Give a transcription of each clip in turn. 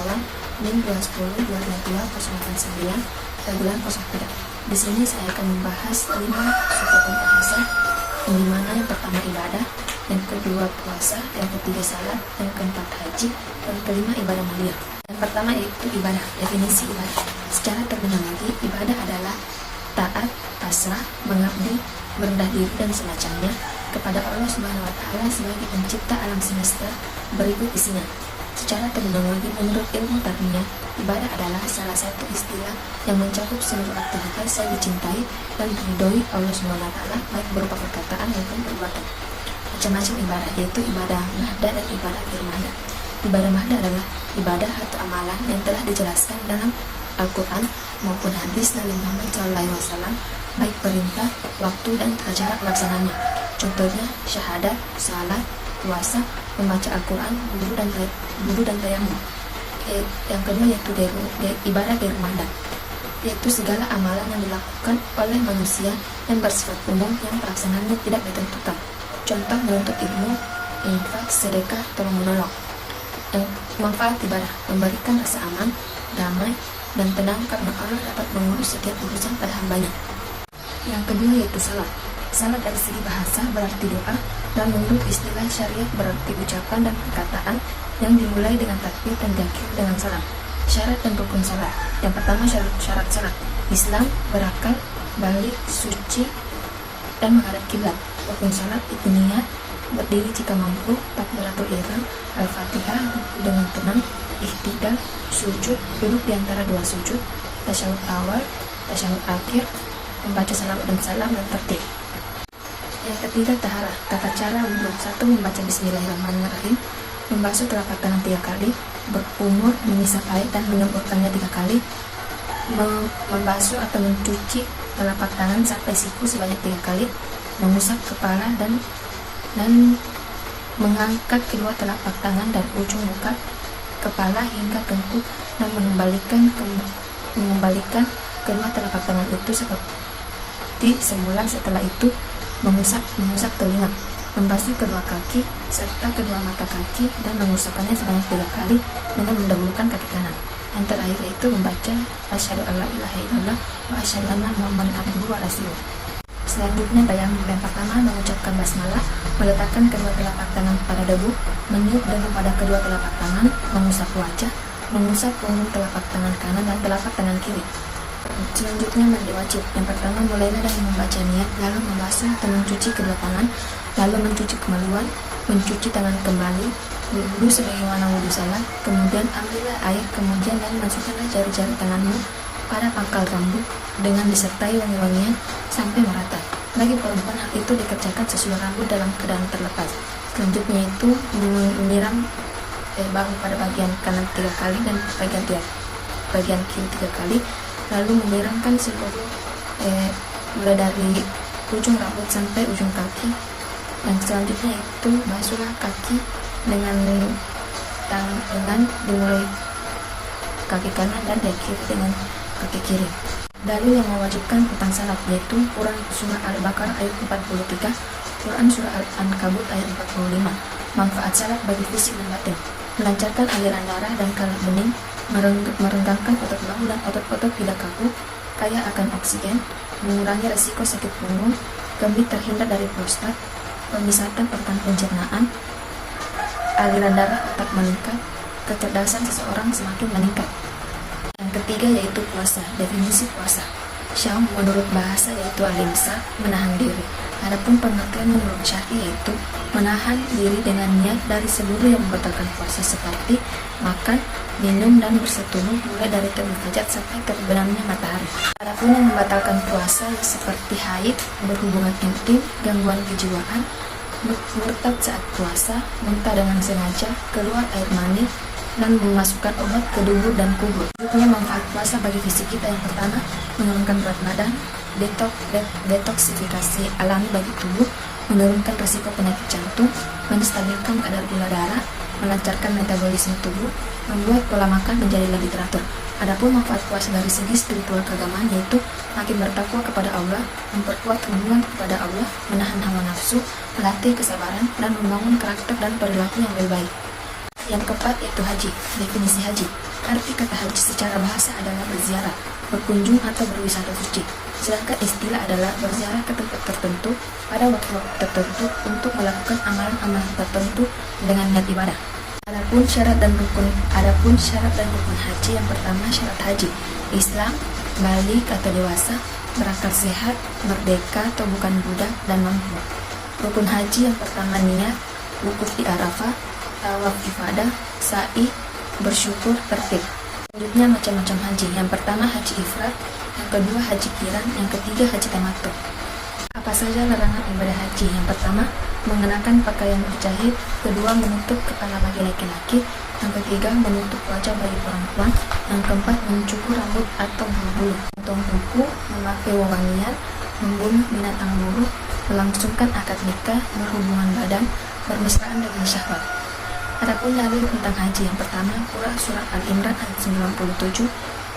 Syawal NIM 210-222-089 Dagelan 03. Di sini saya akan membahas 5 suku bahasa, yang dimana yang pertama ibadah, yang kedua puasa, yang ketiga salat, yang keempat haji, dan kelima ibadah mulia. Yang pertama yaitu ibadah. Definisi ibadah secara terminologi, ibadah adalah taat, pasrah, mengabdi, merendah diri dan semacamnya kepada Allah Subhanahu wa Ta'ala sebagai pencipta alam semesta. Berikut isinya. Secara terminologi, menurut ilmu tarbiyah, ibadah adalah salah satu istilah yang mencakup seluruh aktivitas yang dicintai dan diridhoi Allah Subhanahu wa Ta'ala, baik berupa perkataan maupun perbuatan. Macam-macam ibadah, yaitu ibadah mahda dan ibadah ghair mahda. Ibadah mahda adalah ibadah atau amalan yang telah dijelaskan dalam Al-Quran maupun hadis Nabi Muhammad SAW, baik perintah, waktu, dan cara pelaksananya. Contohnya syahadat, salat, puasa, membaca Al-Quran, wudu dan tayamum. Yang kedua yaitu ibadah ghair mahda, yaitu segala amalan yang dilakukan oleh manusia yang bersifat umum yang pelaksanaannya tidak ditentukan. Contoh menuntut ilmu, infak, sedekah, tolong menolong. Yang manfaat ibadah, memberikan rasa aman, damai, dan tenang karena Allah dapat mengurus setiap urusan pada hambanya. Yang kedua yaitu salat. Salat dari segi bahasa berarti doa, dan menurut istilah syariat berarti ucapan dan perkataan yang dimulai dengan takbir dan diakhiri dengan salam. Syarat dan rukun salat. Yang pertama syarat salat. Islam, berakal, balik, suci, dan menghadap kiblat. Rukun salat itu niat, berdiri jika mampu, takbiratul ihram, al-fatihah dengan tenang, ihtidal, sujud, duduk di antara dua sujud, tasyahud awal, tasyahud akhir, membaca salawat dan salam, dan tertib. Yang ketiga taharah. Tata cara wudhu. 1. Membaca bismillahirrahmanirrahim, membasuh telapak tangan 3 kali, berkumur, mengisap air dan menyemprotkannya 3 kali, membasuh atau mencuci telapak tangan sampai siku sebanyak 3 kali, mengusap kepala dan mengangkat kedua telapak tangan dan ujung muka kepala hingga tengkuk, dan mengembalikan kedua telapak tangan itu seperti semula. Setelah itu mengusap telinga, membasuh kedua kaki serta kedua mata kaki dan mengusapkannya sebanyak 3 kali dengan mendahulukan kaki kanan. Yang terakhir yaitu membaca asyhadu alla ilaha illallah wa asyhadu anna muhammadan abduhu wa rasuluh. Selanjutnya tayamum. Yang pertama mengucapkan basmalah, meletakkan kedua telapak tangan pada debu, meniup debu pada kedua telapak tangan, mengusap wajah, mengusap punggung telapak tangan kanan dan telapak tangan kiri. Selanjutnya mandi wajib. Yang pertama mulailah dari membaca niat, lalu membasuh dan mencuci kedua tangan, lalu mencuci kemaluan, mencuci tangan kembali, wudhu sebagaimana wudhu salat, kemudian ambillah air, kemudian dan masukkanlah jari-jari tanganmu pada pangkal rambut dengan disertai wangi-wangian sampai merata. Bagi perempuan hal itu dikerjakan sesudah rambut dalam keadaan terlepas. Selanjutnya itu menyiram bahu pada bagian kanan 3 kali dan bagian kiri 3 kali, lalu menyiramkan seluruh mulai dari ujung rambut sampai ujung kaki. Yang selanjutnya itu basuhlah kaki dengan dimulai kaki kanan dan diakhiri dengan kaki kiri. Dalil yang mewajibkan tentang salat yaitu Quran surah Al-Baqarah ayat 43, Quran surah Al-Ankabut ayat 45. Manfaat salat bagi fisik dan batin: melancarkan aliran darah dan kalap bening, merenggangkan otot bahu dan otot-otot tidak kaku, kaya akan oksigen, mengurangi resiko sakit punggung, kemih terhindar dari prostat, pemisatan organ pencernaan, aliran darah otak meningkat, kecerdasan seseorang semakin meningkat. Yang ketiga yaitu puasa. Definisi puasa: syam menurut bahasa yaitu al-imsak, menahan diri. Adapun pengertian menurut syar'i yaitu menahan diri dengan niat dari seluruh yang membatalkan puasa seperti makan, minum, dan bersetubuh mulai dari terbit fajar sampai terbenamnya matahari. Adapun yang membatalkan puasa seperti haid, berhubungan intim, gangguan kejiwaan, murtad saat puasa, muntah dengan sengaja, keluar air mani, dan memasukkan obat ke dubur dan kubur. Selanjutnya manfaat puasa bagi fisik kita: yang pertama menurunkan berat badan, detoksifikasi alami bagi tubuh, menurunkan risiko penyakit jantung, menstabilkan kadar gula darah, melancarkan metabolisme tubuh, membuat pola makan menjadi lebih teratur. Adapun manfaat puasa dari segi spiritual keagamaan yaitu makin bertakwa kepada Allah, memperkuat hubungan kepada Allah, menahan hawa nafsu, melatih kesabaran, dan membangun karakter dan perilaku yang lebih baik. Yang keempat yaitu haji. Definisi haji. Arti kata haji secara bahasa adalah berziarah, berkunjung atau berwisata suci. Sedangkan istilah adalah berziarah ke tempat tertentu pada waktu-waktu tertentu untuk melakukan amalan-amalan tertentu dengan niat ibadah. Adapun syarat dan rukun haji, yang pertama syarat haji: Islam, balik atau dewasa, berakal sehat, merdeka atau bukan budak, dan mampu. Rukun haji yang pertama niat, wukuf di Arafah, tawaf ifadah, sa'i, bersyukur, tertib. Selanjutnya macam-macam haji. Yang pertama haji ifrad, yang kedua haji qiran, yang ketiga haji tamattu. Apa saja larangan ibadah haji? Yang pertama, mengenakan pakaian berjahit, kedua menutup kepala bagi laki-laki, yang ketiga menutup wajah bagi perempuan, yang keempat mencukur rambut atau berbulu, potong kuku, memakai wewangian, membunuh binatang buruh, melangsungkan akad nikah, berhubungan badan, bermesraan dengan syahwat. Adapun dalil tentang haji, yang pertama Quran surat Al-Imran ayat 97,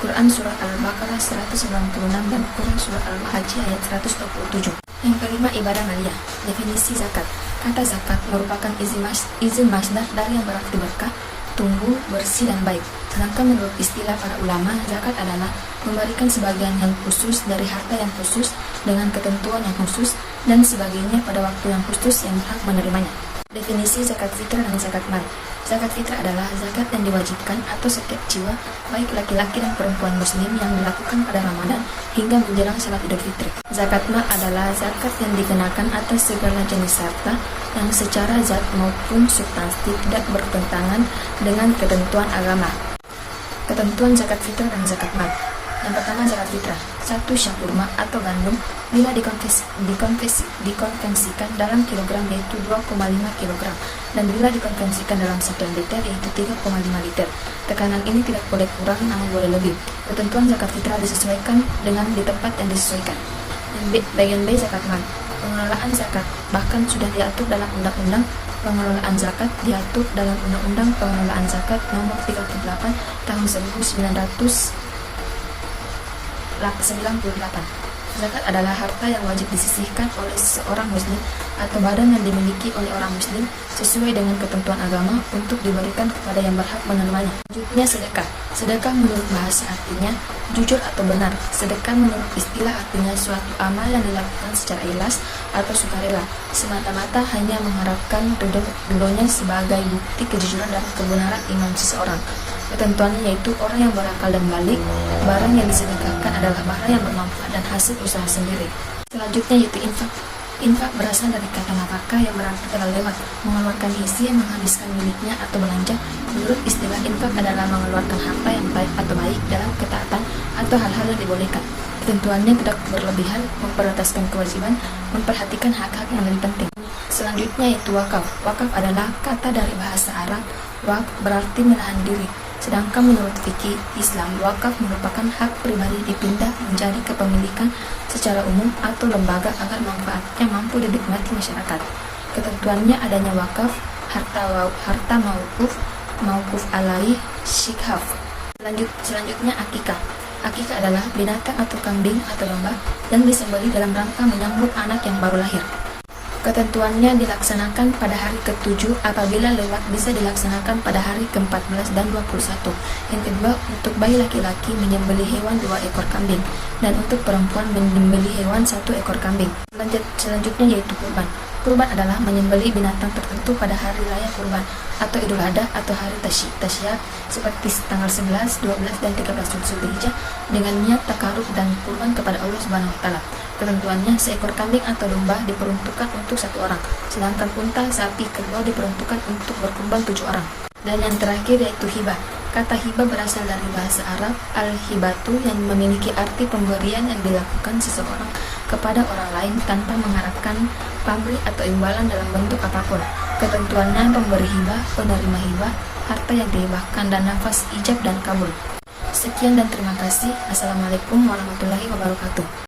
Quran surat Al-Baqarah 196, dan Quran surat Al-Hajj ayat 127. Yang kelima ibadah maliyah. Definisi zakat. Kata zakat merupakan izin masdar dari yang berarti berkah, tumbuh, bersih, dan baik. Sedangkan menurut istilah para ulama, zakat adalah memberikan sebagian yang khusus dari harta yang khusus dengan ketentuan yang khusus dan sebagainya pada waktu yang khusus yang berhak menerimanya. Definisi zakat fitrah dan zakat mal. Zakat fitrah adalah zakat yang diwajibkan atau setiap jiwa, baik laki-laki dan perempuan muslim, yang dilakukan pada Ramadan hingga menjelang salat Idul Fitri. Zakat mal adalah zakat yang dikenakan atas segala jenis harta yang secara zat maupun substansi tidak bertentangan dengan ketentuan agama. Ketentuan zakat fitrah dan zakat mal. Yang pertama zakat fitrah. 1 syak kurma atau gandum bila dikonversikan dalam kilogram yaitu 2,5 kg, dan bila dikonversikan dalam 1 liter yaitu 3,5 liter. Tekanan ini tidak boleh kurang namun boleh lebih. Ketentuan zakat fitrah disesuaikan dengan di tempat yang disesuaikan. Bagian B zakat mal. Pengelolaan zakat bahkan sudah diatur dalam undang-undang pengelolaan zakat, diatur dalam Undang-Undang Pengelolaan Zakat Nomor 38 Tahun 1998. Zakat adalah harta yang wajib disisihkan oleh seorang muslim atau badan yang dimiliki oleh orang muslim sesuai dengan ketentuan agama untuk diberikan kepada yang berhak menerimanya. Selanjutnya sedekah. Sedekah menurut bahasa artinya jujur atau benar. Sedekah menurut istilah artinya suatu amal yang dilakukan secara ikhlas atau sukarela, semata-mata hanya mengharapkan ridhonya sebagai bukti kejujuran dan kebenaran iman seseorang. Ketentuannya yaitu orang yang berakal dan balik, barang yang disedekahkan adalah barang yang bermanfaat dan hasil usaha sendiri. Selanjutnya yaitu infak. Infak berasal dari kata nafkah yang berarti telah lewat, mengeluarkan isi yang menghabiskan miliknya atau belanja. Menurut istilah infak adalah mengeluarkan harta yang baik atau baik dalam ketaatan atau hal-hal yang dibolehkan. Ketentuannya tidak berlebihan, memprioritaskan kewajiban, memperhatikan hak-hak yang lebih penting. Selanjutnya yaitu wakaf. Wakaf adalah kata dari bahasa Arab. Waqf berarti menahan diri. Sedangkan menurut fikih Islam, wakaf merupakan hak pribadi dipindah menjadi kepemilikan secara umum atau lembaga agar manfaatnya mampu dinikmati masyarakat. Ketentuannya adanya wakaf, harta mauquf alaih, syikhaf. Selanjutnya akikah. Akikah adalah binatang atau kambing atau domba yang disembelih dalam rangka menyambut anak yang baru lahir. Ketentuannya dilaksanakan pada hari ke-7, apabila lewat bisa dilaksanakan pada hari ke-14 dan 21. Yang kedua, untuk bayi laki-laki menyembelih hewan 2 ekor kambing, dan untuk perempuan menyembelih hewan 1 ekor kambing. Selanjutnya yaitu kurban. Kurban adalah menyembelih binatang tertentu pada hari raya kurban atau Idul Adha atau hari Tasyrik seperti tanggal 11, 12, dan 13 Zulhijjah dengan niat takarub dan kurban kepada Allah Subhanahu wa taala. Ketentuannya seekor kambing atau domba diperuntukkan untuk 1 orang, sedangkan unta, sapi, kerbau diperuntukkan untuk berkurban 7 orang. Dan yang terakhir yaitu hibah. Kata hibah berasal dari bahasa Arab al-hibatu yang memiliki arti pemberian yang dilakukan seseorang kepada orang lain tanpa mengharapkan pamrih atau imbalan dalam bentuk apapun. Ketentuannya pemberi hibah, penerima hibah, harta yang dihibahkan, dan nafas ijab dan kabul. Sekian dan terima kasih. Assalamualaikum warahmatullahi wabarakatuh.